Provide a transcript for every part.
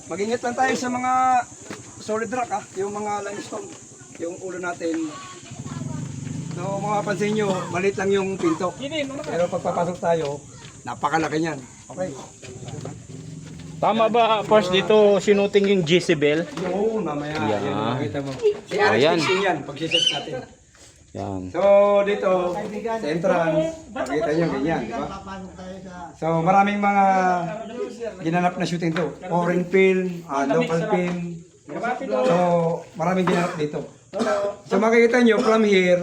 Mag-ingat lang tayo sa mga solid rock yung mga limestone, yung ulo natin. So mapapansin nyo, maliit lang yung pinto. Pero pagpapasok tayo, napakalaki niyan. Okay. Tama ba, first dito sinuting yung Jezebel? Oo, mamaya. Yeah. Yan, makita mo. Si Ayan. RX yan, pag-set natin. Yan. So dito, sa entrance, makita nyo ganyan, di ba? So maraming mga ginanap na shooting to. Foreign film, local film. So maraming ginanap dito. So makikita nyo from here,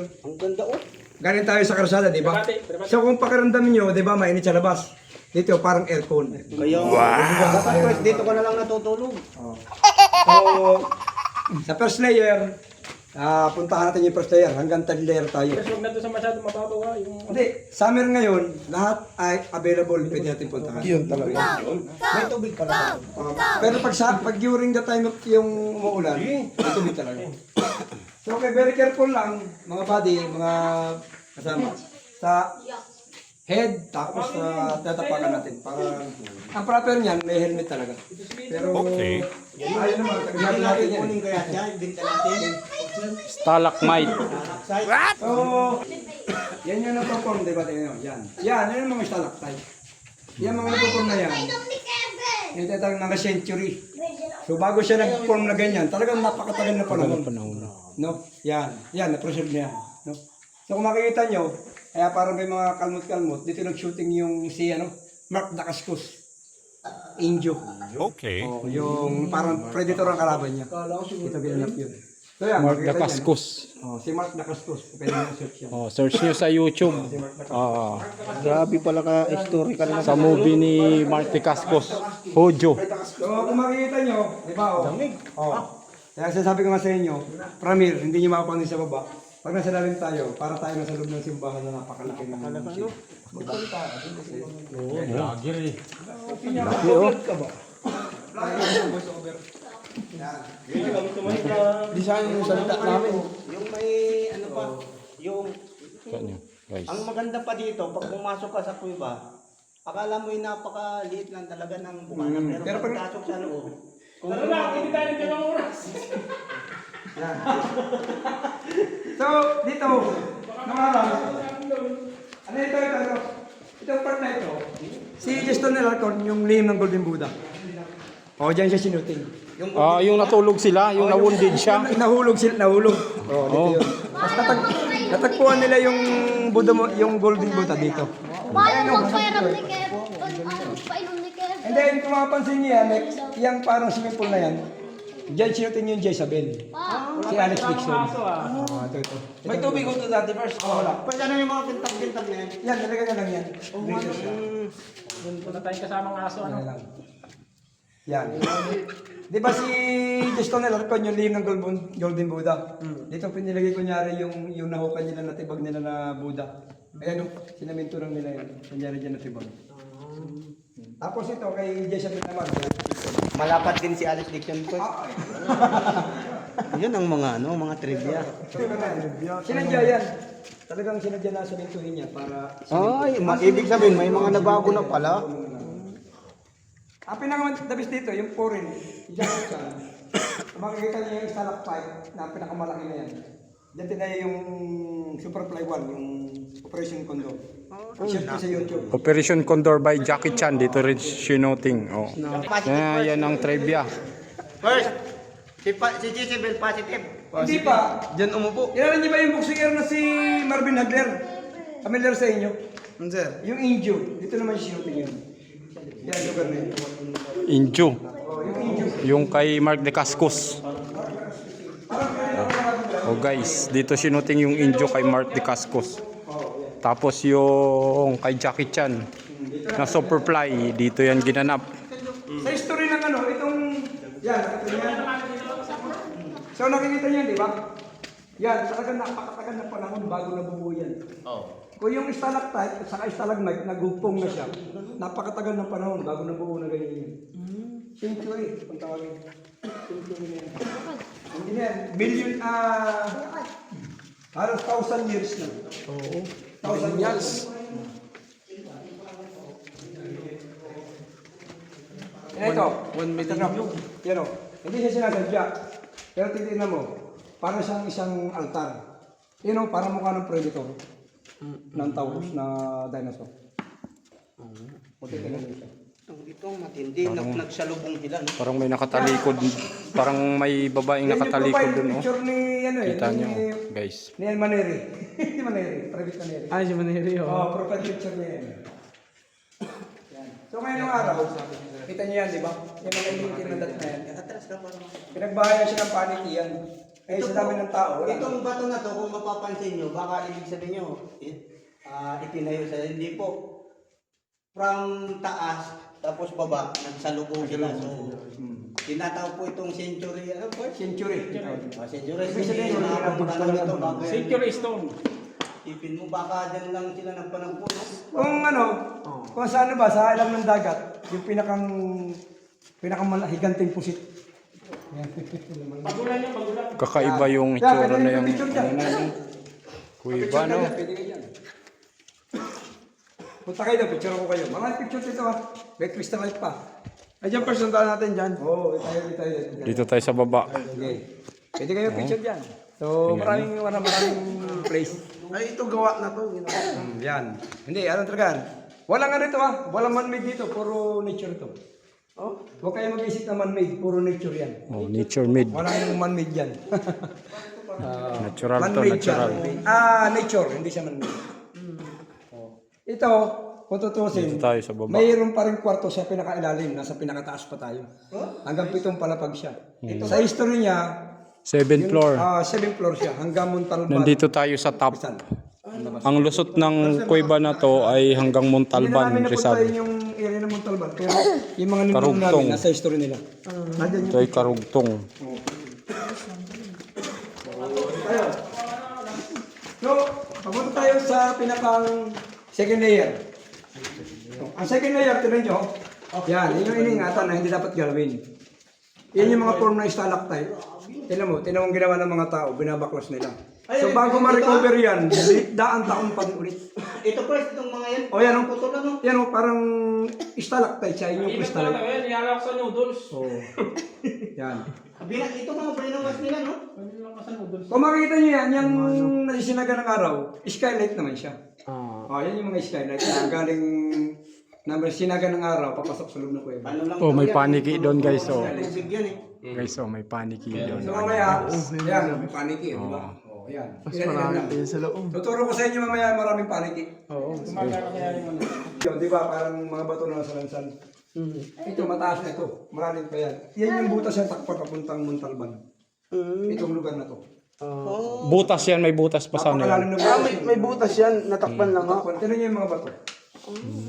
galing tayo sa karsada, di ba? So kung pakiramdam nyo, di ba, mainit sa labas. Dito parang aircon. Dapat dito ka na lang natutulog. So sa first layer, puntahan natin yung first layer, hanggang third layer tayo. Huwag na doon sa masyado mababaw Hindi, summer ngayon, lahat ay available, pwede natin puntahan. Yun talaga. May tubig pala. Pero pag during the time of yung umuulan, may tubig talaga. So okay, very careful lang, mga buddy, mga kasama. Sa head, tapos tatapakan natin. Para, ang proper niyan, may helmet talaga. Pero, ayun naman, tagagatin natin yan. Kunin kaya siya, ibigta natin. Stalagmite. So, yan yung napoform, di ba? Yan. Yan yung mga stalactite. Yan mga napoform na yan. Yung tatawag ng century. So, bago siya nag-form na ganyan, talagang napakatagal na panahon. No? Yan. Yan, na-preserve na yan. No? So, kung makikita nyo, kaya parang may mga kalmot-kalmot, dito nag-shooting yung si Mark Dacascos. Indio. Okay. Oh, yung parang predator ang kalaban niya. Ito ginanap yun. So, yan, Mark makikita Dacascos. niya. Oh, si Mark Dacascos. Pwede nyo search yan. Oh, search nyo sa YouTube. Grabe pala ka historical na. Sa movie ni Mark Dacascos, Hojo. So, kung makikita nyo, di ba, kaya sinasabi ko nga sa inyo, Pramir, hindi nyo makapansin sa baba. Pag nasa lalim tayo, para tayo nasa loob ng simbahan na napakalaki ng ship. Diba? Design yung salita namin. Yung may ano pa, yung Guys. ang maganda pa dito, pag pumasok ka sa kuiba, akala mo yung napakaliit lang talaga ng bukana. Pero pag pasok sa loob, Tara na, hindi tayo ng oras. Yan. So, dito, nung araw, ano ito? Itong part na ito, si Justin Alarcon, yung lihim ng Golden Buddha. O, dyan siya sinuting. Yung natulog sila, yung na-wounded siya. Nahulog sila, nahulog. O, dito yun. Tapos natagpuan nila yung Buddha, yung Golden Buddha dito. Paano magpairam ni Kev? Painom ni Kev? And then, kung mapapansin niyo yan, yung parang swimming pool na yan, dyan sinuting yung Jezebel. Si Alex Dixon. Ito. may tubig ko to dati first. Wala. Pwede ano yung mga kintab-kintab na yan? Yan, nalagay na lang yan. Braces yan. Punta tayong kasamang aso. Yan lang. Yan. Di ba si Justin Alarcon yung lihim ng Golden Buddha? Dito pinilagay kunyari yung nahukan nila na tibag nila na Buddha. Ayan o, sinaminturang nila yun. Kunyari dyan na tibag. Tapos ito kay Jezebel naman. Malapat din si Alex Dixon po. Yun ang mga mga trivia. Sinadya yan. Talagang sinadya na samintuhin niya para... Ay, ibig sabihin may mga nabago na pala. Ang pinakamadabis dito, yung foreign, dyan sa makikita niyo yung stalactite na pinakamalaki na yan. Diyan tinaya yung Superfly 1, yung Operation Condor. I-search ko sa YouTube. Operation Condor by Jackie Chan. Dito rin shooting. Oh. Yan ang trivia. First, si Jezebel positive. Hindi pa. Diyan umupo. Kilala niyo ba yung boxer na si Marvin Hagler? Familiar sa inyo? Sir. Yung Indio. Dito naman shooting yun. Yan, lugar na yun. Injo. Yung Indio. Yung kay Mark Dacascos. Oh guys, dito sinuting yung Injo kay Mark Dacascos. Tapos yung kay Jackie Chan na Superfly, dito yan ginanap. Sa history ng itong... Yan, ito yan. So nakikita niyo, di ba? Yan, talagang napakatagal na panahon bago nabubuo yan. Kung yung stalactite at saka stalagmite, nagugpong na siya. Napakatagal ng panahon bago nabuo na ganyan yun. Century, kung tawagin. Century na yan. Hindi na yan. Billion, halos 1,000 years na. Oo. 1,000 years. Ito, 1 million. Yan o. Hindi siya sinasadya. Pero titignan mo, parang siyang isang altar. Yan o, parang mukha ng predator. Ng Taurus na dinosaur. O titignan mo siya. Ito ang matindi. Nagsalubong sila. No? Parang may nakatalikod. Parang may babaeng Yan yung nakatalikod profile dun, oh. picture ni, ano eh, Kita nyo, ni, guys. ni El Maneri. Ni Maneri, private Maneri. Ay, si Maneri, Oh, profile picture niya yan. Yan. So ngayon ng araw, kita niyo yan, di ba? Yan ang ilitin ng dat na yan. Pinagbahayan siya ng paniki yan. Eh, sa dami ng tao. Wala. Itong bato na to, kung mapapansin nyo, baka ibig sabihin nyo, itinayo sa hindi po. From taas, tapos baba, nagsalubong sila. So, tinatawag po itong century. Ano po? Century. Century. Ibig sabihin, Century Stone. Ipin mo, baka dyan lang sila nagpanagpo. Kung ano, kung sa ano ba, sa ilang ng dagat, yung pinakahiganting pusit. Yan. Pagulan niya, pagulan. Kakaiba yung Yeah, itsura pwede na yung yung picture dyan. ano na yung kuiba, Picture no? ka dyan, pwede ka dyan. Punta kayo doon, picture ko kayo. Mga picture dito ha. May crystal light pa. Ay, dyan personal natin dyan. Oo, tayo. Dito tayo sa baba. Okay. Pwede kayo picture dyan. So, maraming place. Ay, ito gawa na to. Yan. Hindi, anong talaga? Walang ano ito ha. Walang man-made dito. Puro nature ito. Oh? Huwag kayo mag-isip na man-made. Puro nature yan. Oh, nature made. Walang man-made yan. Natural to, Man-made siya. natural. Nature. Hindi siya man-made. Oh. Ito, kung tutusin, Dito tayo sa baba. mayroon pa rin kwarto siya pinakailalim. Nasa pinakataas pa tayo. Hanggang 7 palapag siya. Sa history niya, 7th floor. 7th floor siya. Hanggang Montalban. Nandito tayo sa top. Rizal. Ang lusot ng kuiba na to ay hanggang Hindi na Montalban, namin napunta Rizal. yung area ng Montalban. Pero yung mga ninong Karugtong. namin, nasa history nila. Nandiyan Ito ay karugtong. So, papunta tayo sa pinakang second layer. Ang second layer, tinan nyo. Yan, yun yung iningatan na hindi dapat galawin. Yan yung mga form na stalactite. Tinan mo ang ginawa ng mga tao, binabaklas nila. So bago ma-recover yan, daan taon pa rin ulit. Ito po, itong mga yan. O yan o, Putol ano? yan o, parang stalactite siya, yun yung Ibig talaga crystalite. yan, ihalak sa noodles. So, yan. Ito mga binawas nila, no? Pwede lang sa noodles. Kung makikita nyo yan, yung nasisinaga ng araw, skylight naman siya. Yan yung mga skylight na galing na sinaga ng araw, papasok sa loob ng kuweba. Ano lang Oh, may yan? paniki doon, guys. Oh. Tubig yan eh. Guys, oh, may paniki doon. So mamaya, yan, may paniki, di ba? Yan. Mas marami din sa loob. Tuturo ko sa inyo mamaya maraming paniki. Kumagana kaya yung ano. Yun, di ba, parang mga bato na nasa lansan. Ito, mataas na ito. Malalim pa yan. Yan yung butas yung takpan papuntang Montalban. Itong lugar na to. Butas yan, may butas pa sana Napakalalim yan. na butas. May butas yan, natakpan lang ha. Tinan nyo yung mga bato.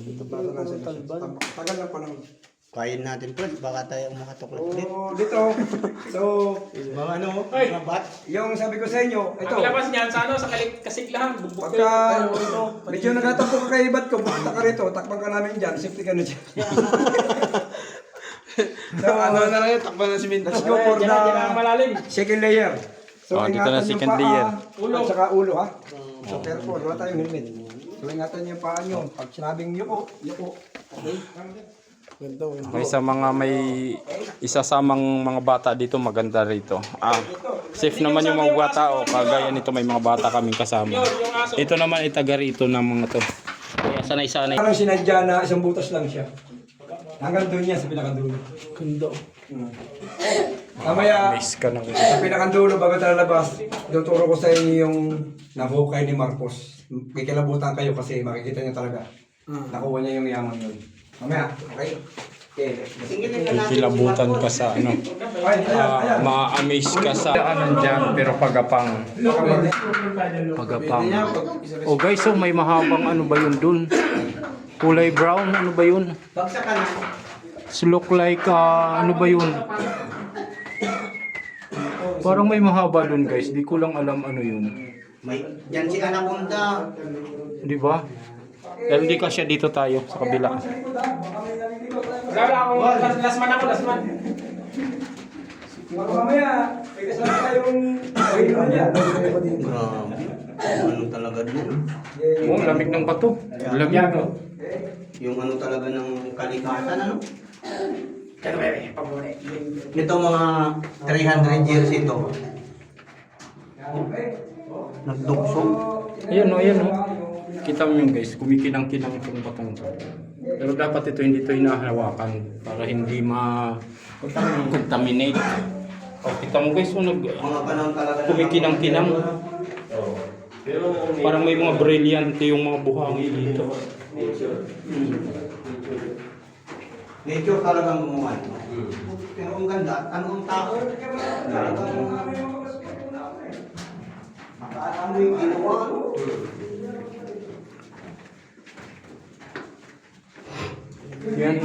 Ito bato na sa tagal ng panahon. Kain natin po, baka tayo makatuklat ulit. So, dito, so, Mga ano, Ay! mga bat. yung sabi ko sa inyo, ito, Ang labas niyan, sa ano, sa kasiglahan. Bugbog pagka kayo. medyo nagtatampo ka kay ibat ko, punta ka rito, takpan ka namin dyan, safety ka na dyan. So, Ano na lang yun, takpan na simento. let's go for Diyan ang the malalim. second layer. So, Oh, dito na ingatan yung second paa, layer. Ulo. At saka ulo, ha? So, careful, wala tayong helmet. So, ingatan yung paa nyo. Pag sinabing yuko, yuko. Okay? Okay, sa mga may isasamang mga bata dito, maganda rito. Safe naman yung mga bata, o kagaya nito may mga bata kaming kasama. Yung aso. Ito naman ay taga rito ng mga to. Kaya sanay-sanay. Parang sinadya na isang butas lang siya. Hanggang doon yan sa pinakadulo. Kundo. Mamaya, Miss ka ng sa pinakadulo, bago tayo labas, tuturo ko sa inyo yung nahukay ni Marcos. Kikilabutan kayo kasi makikita niyo talaga. Nakuha niya yung yaman yun. Mamaya, okay? Okay. kilabutan ka sa ano. Ayan. Ma-amaze ka sa ano dyan, pero pagapang. Pagapang. Oh guys, oh, may mahabang ano ba yun dun? Kulay brown, ano ba yun? Bagsak ka na. It look like, ano ba yun? Parang may mahaba dun guys, di ko lang alam ano yun. May, yan si Anaconda. Di ba? Pero di kasi dito tayo, sa kabila. Wala akong last man ako, last man. Mamaya, may kasama tayong ayun niya. Ano talaga dun? Oh, lamig ng bato. Lamig. Yung ano talaga ng kalikasan, ano? Ito mga 300 years ito. Nagduksong. Ayan o, ayan o. Kita mo yun guys, kumikinang-kinang itong batong to. Pero dapat ito hindi ito hinahawakan para hindi ma-contaminate. O, kita mo guys, Mga panahon talaga. kumikinang-kinang. Parang may mga brilyante yung mga buhangin dito. Nature talagang gumawa. Pero ang ganda, ano ang tao? Ano yung ginawa? Yan,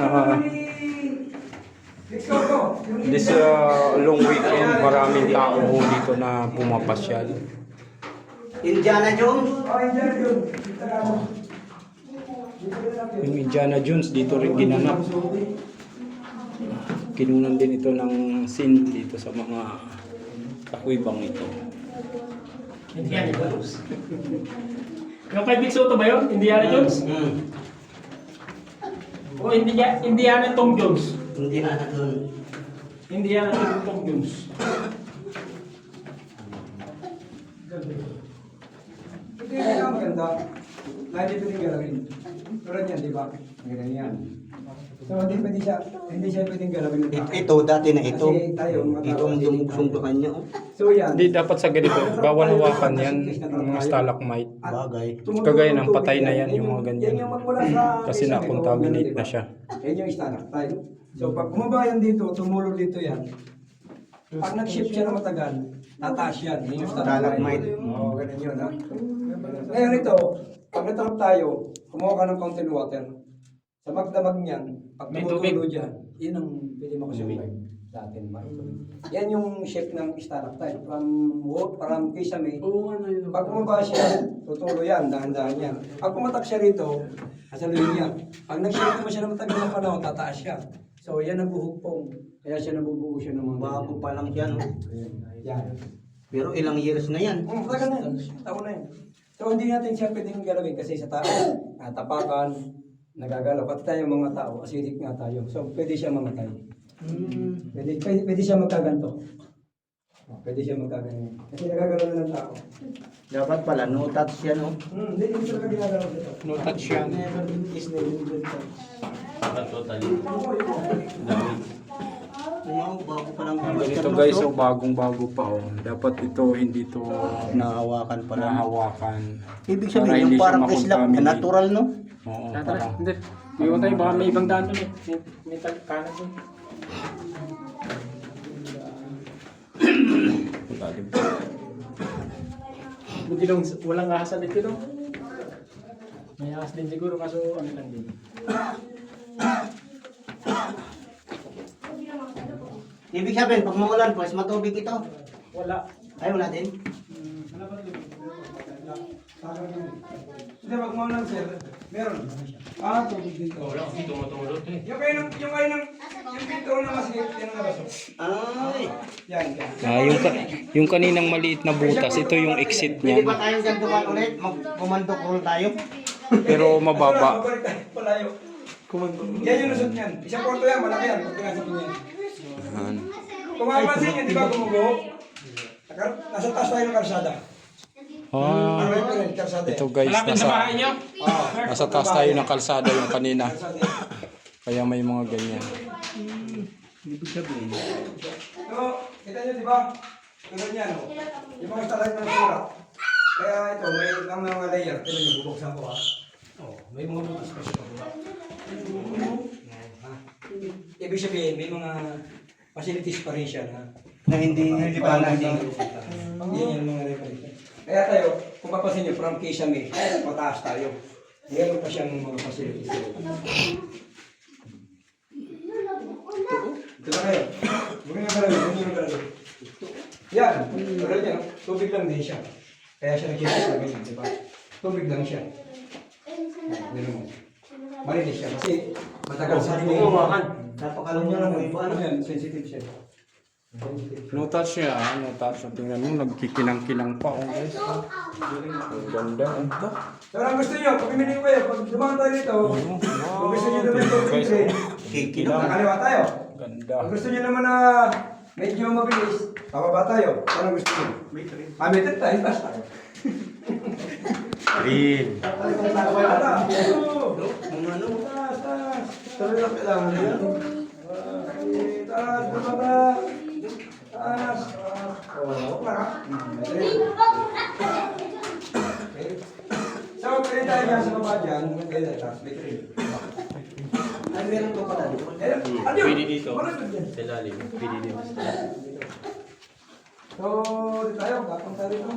this long weekend, maraming tao dito na pumapasyal. Indiana Jones? Yung Indiana Jones dito rin ginanap. Kinunan din ito ng scene dito sa mga takwibang ito. Indiana Jones. Yung kay Big Soto ba yun? Indiana Jones? O Indiana Tom Jones? Indiana Jones. Indiana Tom Jones. Ito yung maganda. Lagi ito yung galawin. Tulad yan, di ba? Ganyan yan. So, hindi siya pwedeng galawin ng tao. Ito, dati na ito. Kasi tayo, mga Ito ang dumuksong to kanya. So, yan. Hindi dapat sa ganito, bawal hawakan yan, yung mga stalagmite. Bagay. Kagaya ng patay na yan, yung mga ganyan. Yan yung magmula sa... Kasi na-contaminate na siya. Yan yung stalactite. So, pag bumaba yan dito, tumulog dito yan. Pag nag-shift siya na matagal, tataas yan. Yan yung Stalagmite. Oo, ganun yun, ha? Ngayon ito, pag natrap tayo, kumuha ka ng fountain water. Sa magdamag niyan, pag May tumutulo tubig. dyan, yun ang pwede makusubukan sa atin. Yan yung shape ng stalactite. From kisame, pag bumaba siya, tutulo yan, dahan-dahan yan. Pag pumatak siya rito, kasaluhin niya. Pag nag-shift mo siya ng matagal ng panahon, tataas siya. So, yan ang buhugpong. Kaya siya nabubuo siya ng mga Bago pa lang siya, no? yan. Pero ilang years na yan. Matagal na yan. Taon na yan. So, hindi natin siya pwedeng galawin kasi sa tao, tapakan, nagagalaw. Pati tayo mga tao, acidic nga tayo. So, pwede siya mamatay. Pwede siya magkaganto. Pwede siya magkaganto. Kasi nagagalaw na ng tao. Dapat pala, no touch yan, no? Hindi talaga ginagalaw dito. No touch yan. Bago pa lang. Ito guys, so bagong-bago pa oh. Dapat ito hindi to Nahawakan pa lang. nahawakan. Ibig Para sabihin, hindi yung parang siya islap, makontaminate. natural, no? Oo, Tara, parang hindi. Iwan tayo, baka may ibang daan doon eh. May kanan doon. Buti lang, walang ahas ulit yun, no? May ahas din siguro, kaso ano lang din. Ibig sabihin, pag mamulan, pues matubig ito. Wala. Ay, wala din. Hindi, wag mo lang sir. Meron. Tubig dito. Wala akong tumutulog eh. Yung kayo ng dito na masigit, yan ang nabaso. Ay. Yan. yung kaninang maliit na butas, ito yung exit Pwede niya. ba tayong gantuan ulit? Mag-commando call tayo? Pero mababa. Babalik tayo palayo. Yan yung lusot niyan. Isang kwarto yan, malaki yan. Pag pinasok niya. Kung mapapansin niyo, di ba gumugo? Nasa taas tayo ng kalsada. Ah, Ano yung kalsada? ito guys, Malapit sa bahay niyo? nasa taas tayo ng kalsada yung kanina. Kalsada. Kaya may mga ganyan. Ibig sabihin. So, kita niyo, di ba? Tulad niyan, oh. Yung mga talag ng surat. Kaya ito, may lang mga layer. Tignan niyo, bubuksan ko, ha. Oh, may mga butas pa siya pa. Ibig sabihin, may mga facilities pa rin siya na Na hindi pa natin. yan yung mga reference. Kaya tayo, kung papasin niyo, from Kisame, mataas tayo. Meron pa siyang mga facilities. Ito na kayo. Huwag nga galawin, huwag nga galawin. Yan, tulad yan, tubig lang din siya. Kaya siya nakikita sa ganyan, di ba? Tubig lang siya. Ganun mo. Malinis siya kasi matagal sa tingin. Napakalam niya lang. Ano yan, sensitive siya. No touch niya, no touch. Tingnan mo, nagkikinang-kinang pa. Oh, guys. Ang ganda. Pero ang gusto niyo, pag pimili ko kayo, pag dumaan tayo dito, kung gusto niyo naman ito, Guys, train, Kikilang. nakaliwa tayo. Ganda. Kung gusto niyo naman na medyo mabilis, pababa tayo. Ano gusto niyo? May trip tayo, taas tayo. Green. Wala. Ang ano? Taas, taas. Tuloy lang kailangan nila. Okay, taas, bababa. Taas. Oh, para. Okay. So, pwede tayo dyan sa baba dyan. Pwede tayo taas. May trip. Ay, meron ko pala. Pwede dito. Sa Ilalim. Pwede dito. So, di tayo. Kapang tayo dito.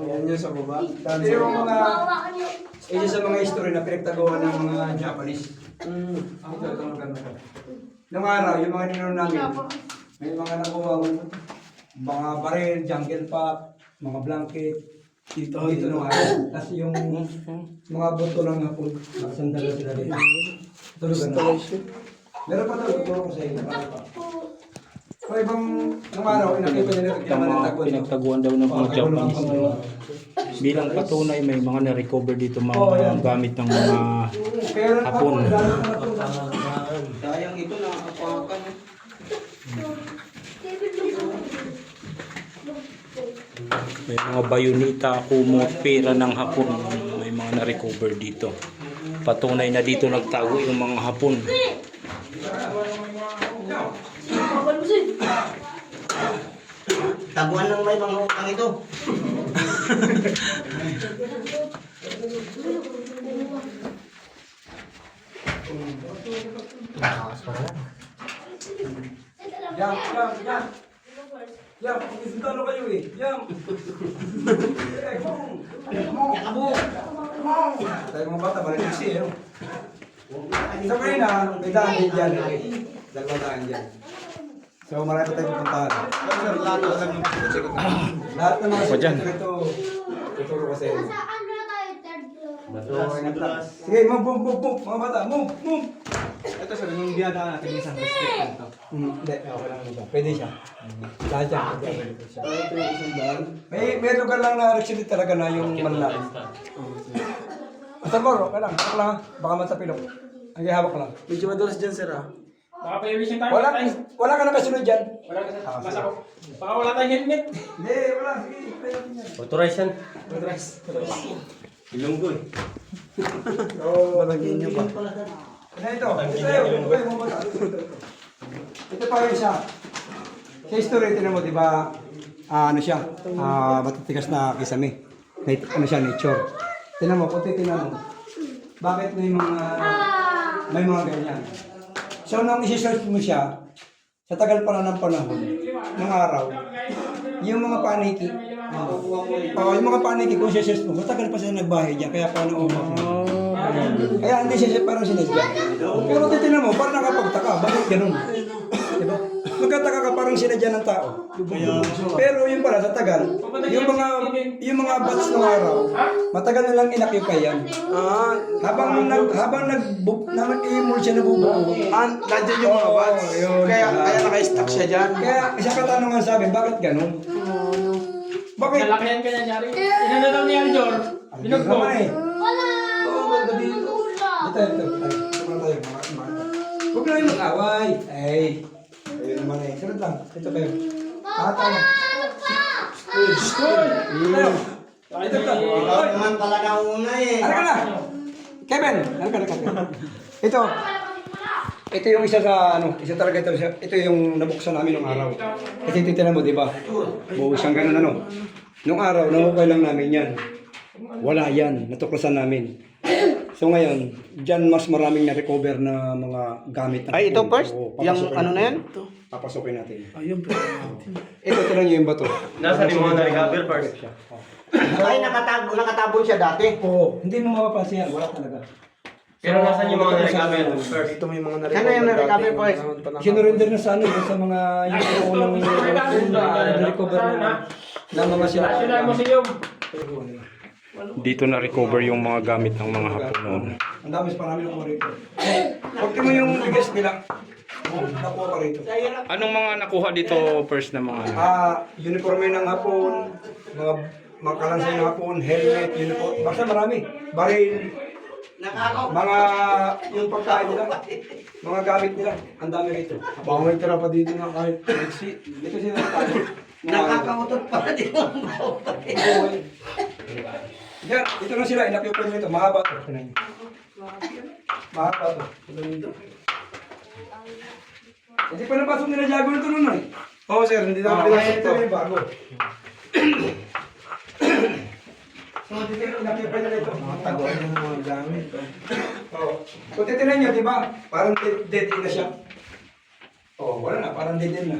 Yan yun sa baba. Dati yung mga... Isa sa mga history na pinagtagawa ng mga Japanese. Ito maganda. Noong araw, yung mga ninuro namin, may mga nakuha mga baril, jungle pack, mga blanket, dito nung araw. Tapos yung mga buto ng hapon, nakasandala sila dito. Tulugan na. Meron pa tuturo ko sa inyo. Marami pa. So ibang nung araw, inakita nila Ito mga pinagtaguan daw ng mga Japanese. Bilang patunay, may mga na-recover dito mga gamit ng mga Hapon. Sayang ito, nakakapakan. may mga bayonita, kumot, pera ng Hapon. May mga na-recover dito. Patunay na dito nagtago yung mga Hapon. Taguan ng may mga utang ito. Yam, yam, yam. Yam, isintalo kayo eh. Yam. Tayo mga bata, balik kasi eh. Sa kayo na, may daan din dyan. Dalawang daan dyan. So marami pa tayo pupuntahan. Lahat ng mga secret ito, tuturo ko sa inyo. Sige, move, mga bata, move. Ito sa nung biyada natin isang restrict ito. Hindi, okay lang ito. Pwede siya. Lahat dyan. Ito yung isang daan. May lugar lang na actually talaga na yung manlang. Basta mo, okay lang. Hawak lang ha. Baka mansapilok. Ang hawak lang. Medyo madulas dyan, sir, ah. Baka pa-emission tayo. Wala ka na kasunod dyan. Wala ka sa masako. Baka wala tayong helmet. Hindi, wala. Sige, play natin yan. Authorization. Ilunggoy. So, malagyan nyo pa. Ito yung mga bata. Ito pa yung isa. Sa history, tinan mo, di ba, ano siya, matitigas na kisame. Ano siya, nature. Tinan mo, kung tinan mo, bakit may mga ganyan. So, nung isi-search mo siya, sa tagal pala ng panahon, ng araw, yung mga paniki, yung mga paniki, kung isi-search mo, matagal pa siya nagbahay dyan, kaya paano umak na. Kaya hindi siya parang sinadya. Pero titignan mo, parang nakapagtaka. Bakit ganun? Diba? Magkataka ka parang sinadya ng tao. Pero yun pala, sa tagal, yung mga bats ng araw, matagal na lang inakipay yan. Habang nag-imul siya nabubuo. Nandiyan yung mga bats. Kaya naka-stack siya dyan. Kaya isang katanungan sa akin, bakit ganun? Bakit? Nalakihan ka niya, Jari. Inano lang ni Aljor. Binugbo. Naman eh. Ito tayo. Huwag na yung mag-away. Ay. Ayun naman eh. Sunod lang. Ito kayo. Tayo. Ito ka. Ikaw naman pala nauna eh. Ano ka na? Kevin. Ano ka na? Ito. Ito yung isa sa isa talaga ito. Ito yung nabuksan namin nung araw. Kasi titinan mo, di ba? Buo siyang ganun Nung araw, nahukay lang namin yan. Wala yan. Natuklasan namin. So ngayon, dyan mas maraming na-recover na mga gamit. Ay, ito first? Oo, Yung papasukin ano na natin. yan? Papasukin natin. Ayun. Ito, tinan nyo yung bato. Nasa yung mga na-recover first? Ay, nakatabon siya dati. Oo, hindi mo mapapansin yan. Wala talaga. Pero nasan yung mga na-recover first? Ito may mga na-recover. Ano yung na-recover first? Sinurrender na sa sa mga yung unang na-recover ng mga sila. National Museum. Dito na-recover yung mga gamit ng mga Hapon noon. Ang dami pa namin nakuha rito. Pag mo yung bigas nila, nakuha pa rito. Anong mga nakuha dito first na mga Uniforme ng Hapon, mga kalansay ng Hapon, helmet, uniform, basta marami. Baril, Mga, yung pagkain nila, mga gamit nila, ang dami rito. Baka may tira pa dito na kahit exit. Dito sila tayo. Nakakautot pa din ang bawal. Yan, ito na sila, inakyupan nito. Mahaba to. Mahaba to. Hindi pa napasok nila Jago nito nun eh. Oo sir, hindi na Kaya ito yung bago. So, dito yung inakyupan nila ito. tago ng mga gamit. Oo. Kung titinan nyo, di ba? Parang dead end na siya. Oo, wala na, parang dead end na.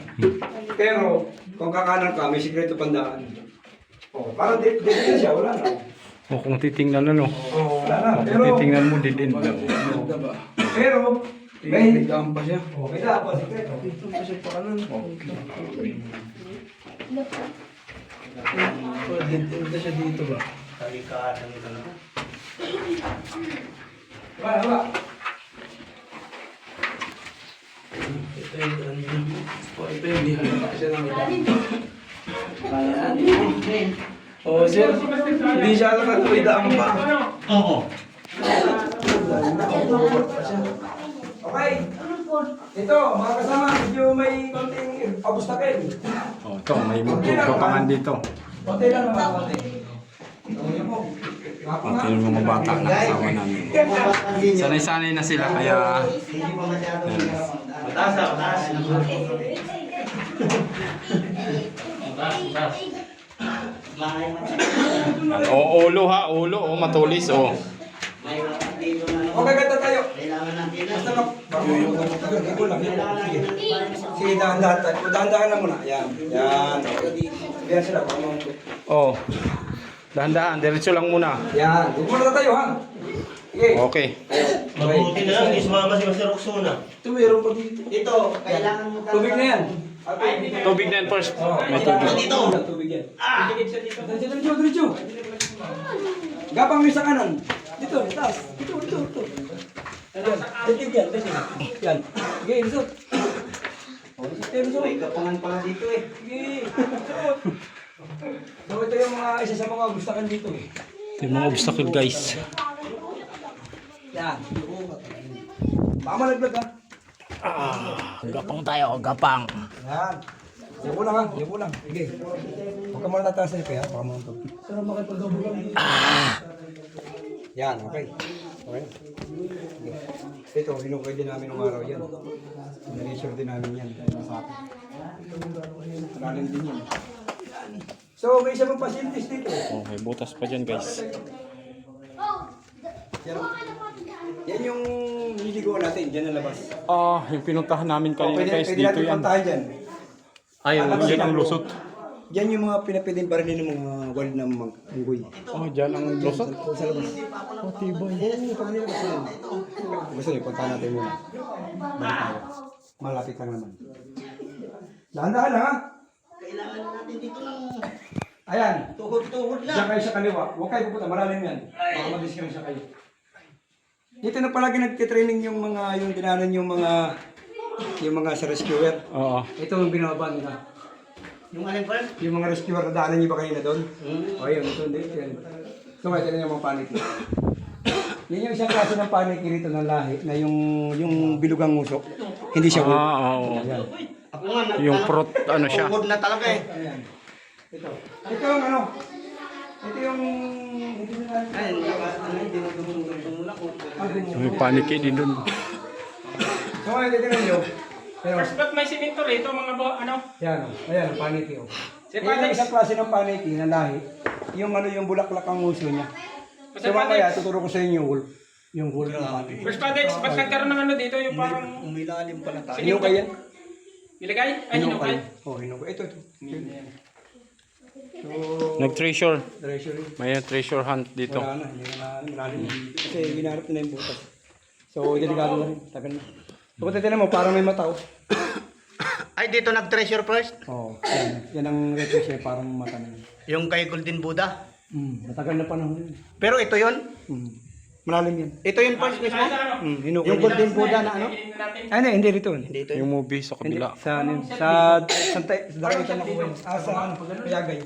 Pero, kung kakanan ka, may sikreto pandaan. Oo, parang dead end na siya, wala na. O kung titingnan ano. Oo, wala na. Kung Pero, titingnan mo, dead end lang. pero, May daan pa siya. oh, may daan pa, sikreto. Kasi pa kanan. Dead end na siya dito ba? Talikaran nito na. Wala, wala. Ito yung hindi halata siya ng ilan. Oo sir, hindi siya nakatuloy daan pa. Oo. Okay. Ito, mga kasama, medyo may konting abustakin. O, ito, may magtutukangan dito. Konti lang naman, konti. Tingnan mo. Pati yung mga bata na kasama namin. Sanay-sanay na sila, kaya Hindi pa masyadong Mataas na, mataas. May o ulo ha, ulo, o matulis, o. may dito na Okay, ganda tayo. kailangan natin Basta mag... Ikaw lang. Sige. Sige, dahan-dahan tayo. Dahan-dahan lang muna. Yan. Yan. Yan sila. O, dahan-dahan, diretso lang muna. Yan. Huwag muna tayo, ha? Sige. Okay. Mabuti na lang, isumama si Master Roxona. Ito meron pa dito. Ito, kailangan mo Tubig na yan. Tubig na yan first. May tubig. Dito. Tubig yan. Diretso. Gapang mo sa kanan. Dito, taas. Dito. Ayan. Datig yan. Yan. Sige, isot. May kapangan pala dito eh. Sige. So, ito yung mga isa sa mga gustakan dito eh. Ito yung mga obstacle guys. Yan. Baka malaglag ha. Gapang tayo, gapang. Yan. Yan lang ha. Yan lang. Sige. Huwag ka muna nataas na kaya. Baka muna ito. Yan. Okay. Okay. Ito, hinukay din namin ng araw yan. Nareassure din namin yan. Malalim din yan. So, may isa pang pasyentes dito. Okay, butas pa dyan guys. Yan yung nililigo natin, dyan na labas. Yung pinuntahan namin kanina guys, Pwede dito natin yan. puntahan dyan. Ay, yan ang lusot. Yan yung mga pinapwedeng parilin ng mga wild na unggoy. Oh, dyan ang lusot. Sa labas. Gusto niyo, puntahan natin muna. Balik tayo. Malapit lang naman. Dahan-dahan lang ha. Kailangan natin dito ng Ayan. tuhod-tuhod Diyan lang. kayo sa kaliwa. Huwag kayo pupunta. Malalim yan. Baka mag-discount kayo. Dito na palagi nagtitraining yung mga, yung dinanan yung mga sa rescuer. Oo. Ito yung binababa nila. Yung alin pa? Yung mga rescuer na daanan niyo ba kanina doon? O yun, ito hindi. Yan. So, ito na yung mga paniki. Yan yung isang klase ng paniki rito ng lahi na yung bilugang nguso. Hindi siya wood. Oo. Ayan. Ako nga, Yung prot, ano siya. tuhod na talaga eh. Ayan. Ito. Ito yung ano. Ito yung... Ay, hindi mo dumudong lang. May paniki din dun. So, ngayon, titignan nyo. Pero, First, ba't may simento rito mga ano? yan o. Ayan, ang paniki o. Si Yan yung Padex. isang klase ng paniki na lahi. Yung ano, yung bulaklak ang nguso niya. Kasi So, mamaya, Padex. tuturo ko sa inyo yung whole ng paniki. First Padex, ba't nagkaroon ng ano dito yung parang Umilalim pala tayo. Hinukay yan? nilagay? Ay, hinukay. Oh, hinukay. Ito. So, Nag-treasure. treasury. May treasure hunt dito. Wala na, hindi na malalim. Kasi hinarap na yung butas. So, delikado na rin. Tagal na. So, kung titignan mo, parang may mata oh. Ay, dito nag-treasure first? Oo, yan. Yan ang treasure, parang mata na yun. Yung kay Golden Buddha. Matagal na panahon yun. Pero ito yon. Malalim yan. Ito yung first mismo? Hinukay. Yung Golden Buddha na ano? Ay, hindi rito. Dito Yung movie sa Hindi, kabila. sa ano yun? Sa Dakitan ako yun. Sa ano, Pagagay.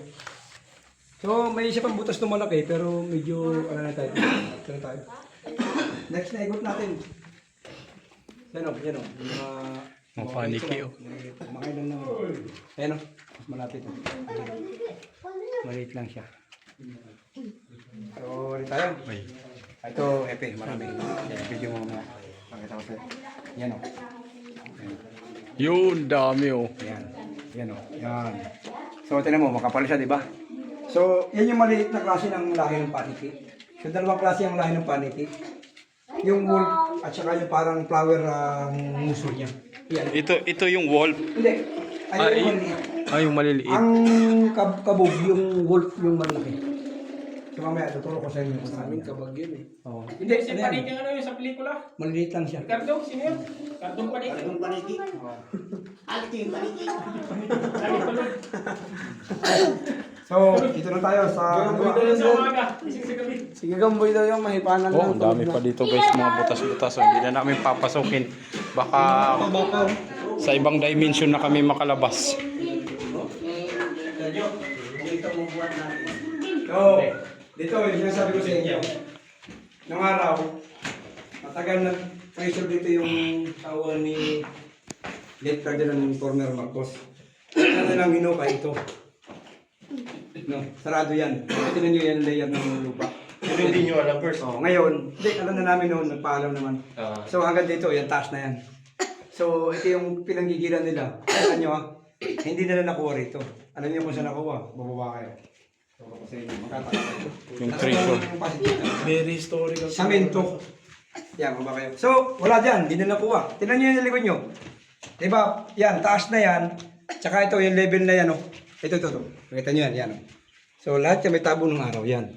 So, may isa pang butas na malaki, pero medyo, ano na tayo. Ano tayo? Next na ikot natin. Yan o. Yung Mga paniki, oh. Kumakailan lang. Ayan o. Mas malapit o. Maliit lang siya. So, ulit tayo. Ay. Ito, epe. Marami. Video mo mga. Pakita ko sa'yo. Yan o. Yun, dami oh. Yan. Yan o. Yan. So, tinan mo. Makapal siya, di ba? So, yan yung maliit na klase ng lahi ng paniki. So, dalawang klase ang lahi ng paniki. Yung wolf at saka yung parang flower muso niya. Yan. Ito yung wolf. Hindi. Ay, yung maliit. Yung maliliit. Ang kabog, yung wolf, yung malaki. So, mamaya, tuturo ko sa inyo. Sa amin, kabog yun eh. Oo. Hindi, Si ano yan? Paniki ano yung sa pelikula? Maliliit lang siya. Ricardo, sino yun? Cartoon Paniki. Anong paniki? Alting paniki. Lagi tulog. So, dito na tayo sa... Tulog sa umaga. Ising sa gabi. Sige, gamboy daw yung mahipanan Oh, ang dami pa dito guys, mga butas-butas. Oh. Hindi na namin papasukin. Baka sa ibang dimension na kami makalabas. Dito mo buhat natin. So, dito, yung sinasabi ko sa inyo. Nung araw, matagal na pressure dito yung tawa ni late Ferdinand Corner Marcos. Ano lang hinukay ito. No, sarado yan. Tignan nyo yan layer ng lupa. Pero hindi nyo alam first. Oh, ngayon, hindi, alam na namin noon, nagpaalam naman. So hanggang dito, yan, taas na yan. So ito yung pinanggigilan nila. Alam nyo ha, hindi nila nakuha rito. Alam nyo kung saan nakuha, bababa kayo. So sa inyo, makataka kayo. Yung treasure. Very historical. Samento. Yan, bababa kayo. So, wala dyan, hindi nila nakuha. Tignan nyo yung likod nyo. Diba, yan, taas na yan. Tsaka ito, yung level na yan, oh. Ito. Makita nyo yan, yan. Oh. So, lahat yan may tabo ng araw, yan.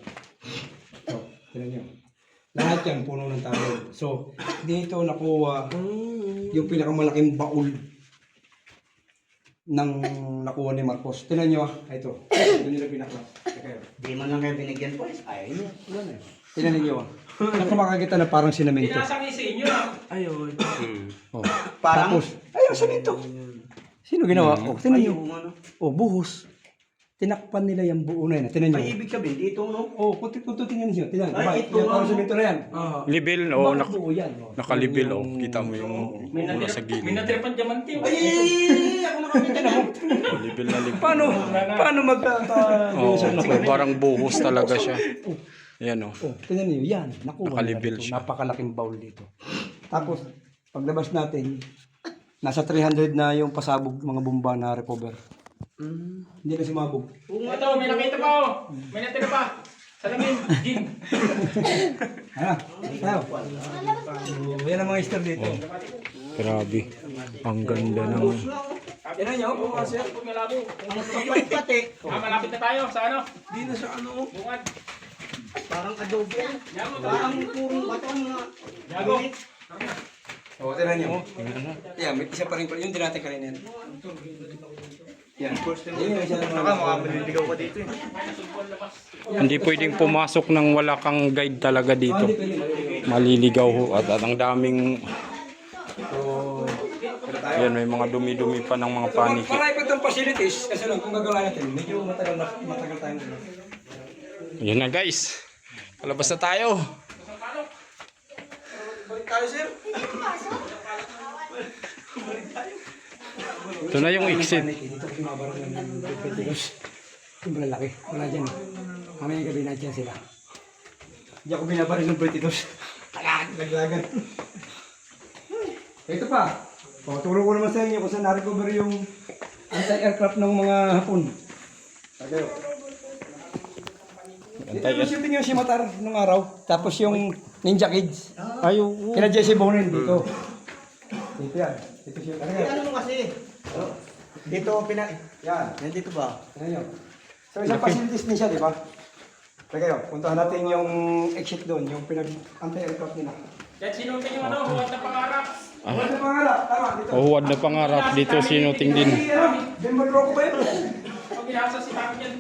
So, tignan nyo. Lahat yan, puno ng tabo. So, dito nakuha yung pinakamalaking baul ng nakuha ni Marcos. Tignan nyo, ito. Ito nila pinaklas. Di man lang kayo binigyan po. Ayaw niya. Tignan ninyo, Naku, makakita na parang sinamento. Pinasang sa inyo. Oh. Parang, Tapos, ayun, samento. Sino ginawa? Oh, tignan nyo. ano? Oh, buhos. Tinakpan nila yung buo na yan. Tignan nyo. May ibig sabihin, dito no? Oh, puti-puti tingnan nyo. Tignan. Ay, Diba? ito, Yan, parang ano? samento na yan. Libil, oh, Bakit buo yan? Oh. nakalibil, oh. Kita mo yung mula sa May gilid. natirpan diamante. Ako nakakita na mo. Oh, libil na libil. Paano magkaka... Oh, parang buhos talaga siya. Yan, oh. Oh, tingnan niyo, yan. Nakuha Nakalibil nila dito. siya. Napakalaking bowl dito. Tapos, paglabas natin, nasa 300 na yung pasabog mga bomba na recover. Hindi na sumabog. Ito, may nakita pa oh. May natira pa. Salamin, Jim. Ano? Tayo. So, yan ang mga star dito. Grabe. Ang ganda ng... Tingnan niyo, Oo, sir, pag malabo. Pati. Malapit na tayo sa ano? Di na sa ano. Bukad. Parang adobe. Yago, Parang purong bato nga. Yago. O, tingnan niyo. Yan, may isa pa rin. Yung dinati ka rin yan. Yan. Yan, isa na mga maliligaw ka dito eh. Hindi pwedeng pumasok ng wala kang guide talaga dito. Maliligaw ho. At ang daming... Yan, may mga dumi-dumi pa ng mga paniki. Marami pa itong facilities. Kasi lang, kung gagawa natin, medyo matagal tayong gano'n. Yan na guys. Palabas na tayo. Balik tayo, sir. Ito na yung exit. Dito ko sumabarang ng Petilos. Yung malalaki. Wala dyan. Mamaya gabi na dyan sila. Hindi ako binabaril ng Petilos. Laglagan. Ito pa. O, turo ko naman sa inyo kung saan na-recover yung anti-aircraft ng mga Hapon. Tagayo. Ito yung shooting yung Shimatar nung araw. Tapos yung Ninja Kids. Ayaw. Kina Jesse Bonin dito. Dito yan. Dito siya. Tagayo. Ano mo kasi? Dito pina... Yan. Nandito ba? Ano yun? So isang facilities din siya, di ba? Kaya kayo, puntahan natin yung exit doon, yung pinag-anti-aircraft nila. Kahit sinutin yung ano, huwag na pangarap. Ano sa pangarap? Tama, dito. Huwad na pangarap dito sinuting din. Denver Rocco ba yun? Pag ginasa si Takot yan.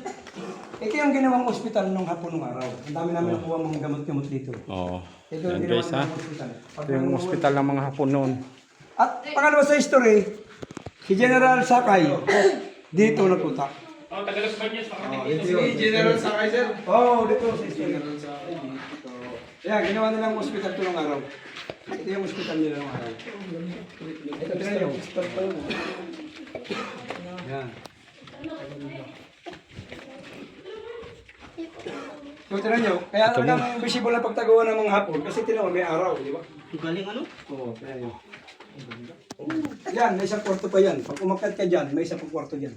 Ito yung ginawang ospital nung hapon nung araw. Ang dami namin nakuha mga gamot-gamot dito. Oo. Ito Yan yung guys ha. ginawang ospital. Ito yung hospital ng mga Hapon noon. At pangalawa sa history, si General Sakay dito nagpunta. Oh, Tagalog Banyas, makakita Ito yung General Sakay, sir? Oo, dito si General Sakay. Yan, ginawa nilang hospital to ng araw. Ito yung hospital nila ng araw. Ito tira yung hospital pa yun. Yan. So, tira nyo, kaya talagang visible ang pagtagawa ng mga hapon kasi tinawa may araw, di ba? Galing ano? Oo, tira nyo. Yan, may isang kwarto pa yan. Pag umakyat ka dyan, may isang kwarto dyan.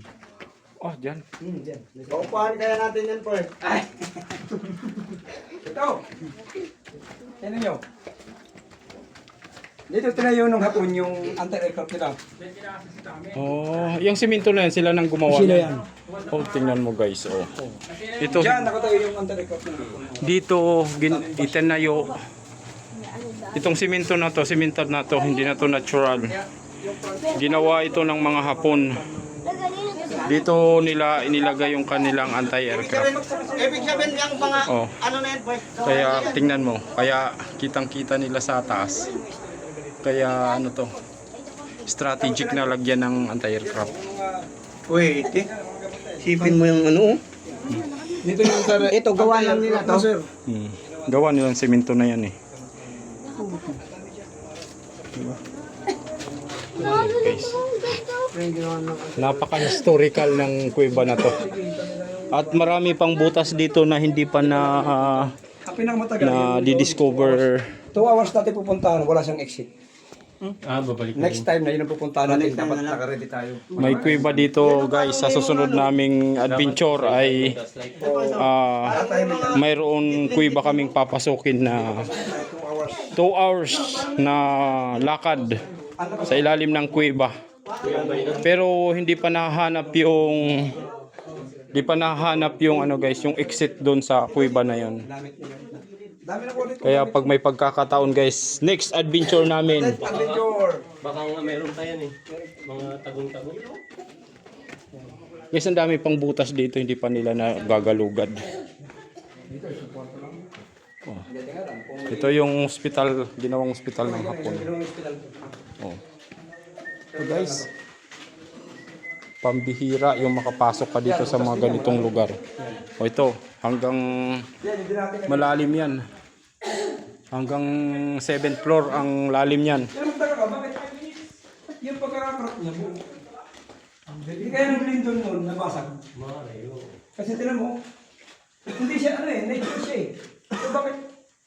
Oh, dyan. Dyan. Paupahan kaya natin yan, Poy. Ay! Ito! Tignan nyo. Dito tinayo nung hapon yung anti-aircraft nila. Oh, yung simento na yan, sila nang gumawa. Sila niyan. Oh, tingnan mo guys. Oh. Ito, Diyan, nakatayo yung anti-aircraft nila. dito, itinayo. Itong simento na to, hindi na to natural. Ginawa ito ng mga Hapon. Dito nila inilagay yung kanilang anti-aircraft. Ibig sabihin yung mga, Oh. ano na yan, Poy? Kaya tingnan mo, kaya kitang-kita nila sa taas. Kaya ano to, strategic na lagyan ng anti-aircraft. Wait, sipin mo yung ano, Dito yung ito, gawa lang nila to. sir. Gawa nilang simento na yan eh. Guys, napaka-historical ng kuweba na to. At marami pang butas dito na hindi pa na Ang pinakamatagal na yung di-discover. 2 hours natin pupuntahan, wala siyang exit. Babalik Next time na yun ang pupuntahan natin, dapat naka-ready tayo. May kuweba dito guys. Sa susunod naming adventure ay mayroon kuweba kaming papasukin na 2 hours na lakad sa ilalim ng kuweba. Pero hindi pa nahanap yung ano guys, yung exit doon sa kuweba na yon. Dami na po dito. Kaya pag may pagkakataon guys, next adventure namin. Adventure! Baka nga meron pa yan eh. Mga tagong-tagong. Guys, ang dami pang butas dito, hindi pa nila nagagalugad. Oh. Ito yung hospital, ginawang hospital ng Hapon. Oh. So guys, pambihira yung makapasok ka dito sa mga ganitong lugar. O ito, hanggang malalim yan. Hanggang 7th floor ang lalim yan. Pero magtaka ka, bakit yung pagkakakrap niya buo? Hindi kaya nung lindon noon, nabasag. Kasi tinan mo, hindi siya nature siya eh. So bakit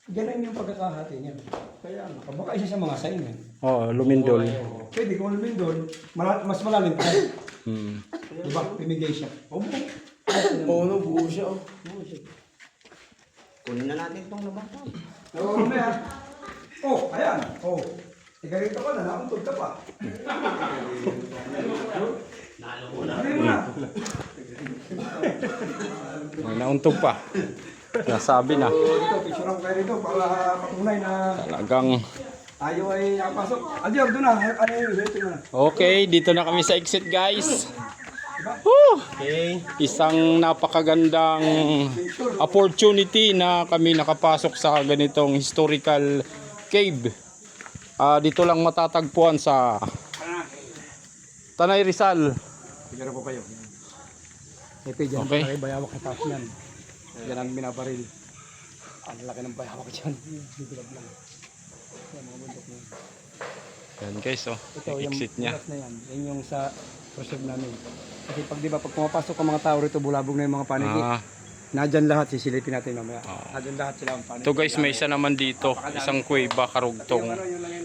ganun yung pagkakahati niya? Kaya baka isa sa mga sign yan. Oh, lumindol. Pwede kung lindon, mas malalim pa. Diba? Pimigay siya. Oo, no, buo siya, oh. Kunin na natin itong labatan. Oo, mamaya. Oh, ayan. Oh. Ika rito ka na, nauntog ka pa. Nalo mo na. Hindi mo na. May nauntog pa. Nasabi na. Dito, picture ako kayo rito para patunay na Talagang tayo ay nakapasok. Adior, doon na. Ano yun? Ito na. okay, dito na kami sa exit guys. Woo! Okay. Isang napakagandang opportunity na kami nakapasok sa ganitong historical cave. Dito lang matatagpuan sa Tanay Rizal. Picture po kayo. Ito dyan. Okay. May bayawak na taas yan. Yan ang binabaril. Ang laki ng bayawak dyan. Bibilab lang. Yan, mga bundok na yan. Yan guys, oh, Ito, yung yung exit niya. butas na yan. Yan yung sa preserve namin. Kasi pag di ba, pag pumapasok ang mga tao rito, bulabog na yung mga paniki. Nadyan lahat, sisilipin natin mamaya. Nadyan lahat sila ang paniki. Ito guys, may isa naman dito, isang kuweba, karugtong.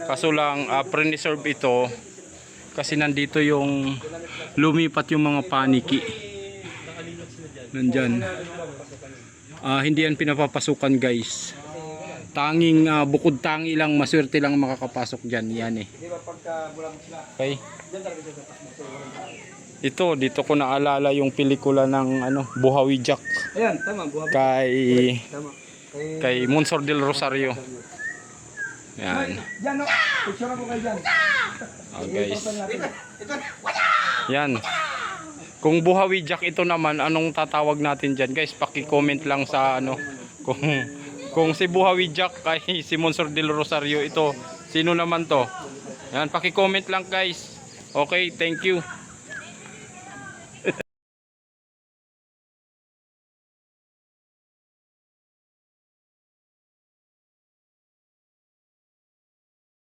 Kaso lang, pre-reserve ito kasi nandito yung lumipat yung mga paniki. Nandyan. Hindi yan pinapapasukan guys. Tanging bukod tangi lang, maswerte lang makakapasok dyan. Yan eh. Di ba pagka bulabog sila, Okay. dyan talaga dito. Ito, dito ko naalala yung pelikula ng Buhawi Jack Ayan, tama, buhabog. kay Tama. kay Monsor del Rosario. Yan. Dyan, no? Picture ako kayo dyan. Guys. Yan. Kung Buhawi Jack ito naman, anong tatawag natin dyan? Guys, paki-comment lang sa kung si Buhawi Jack kay si Monsor del Rosario ito, sino naman to? Yan, paki-comment lang guys. Okay, thank you.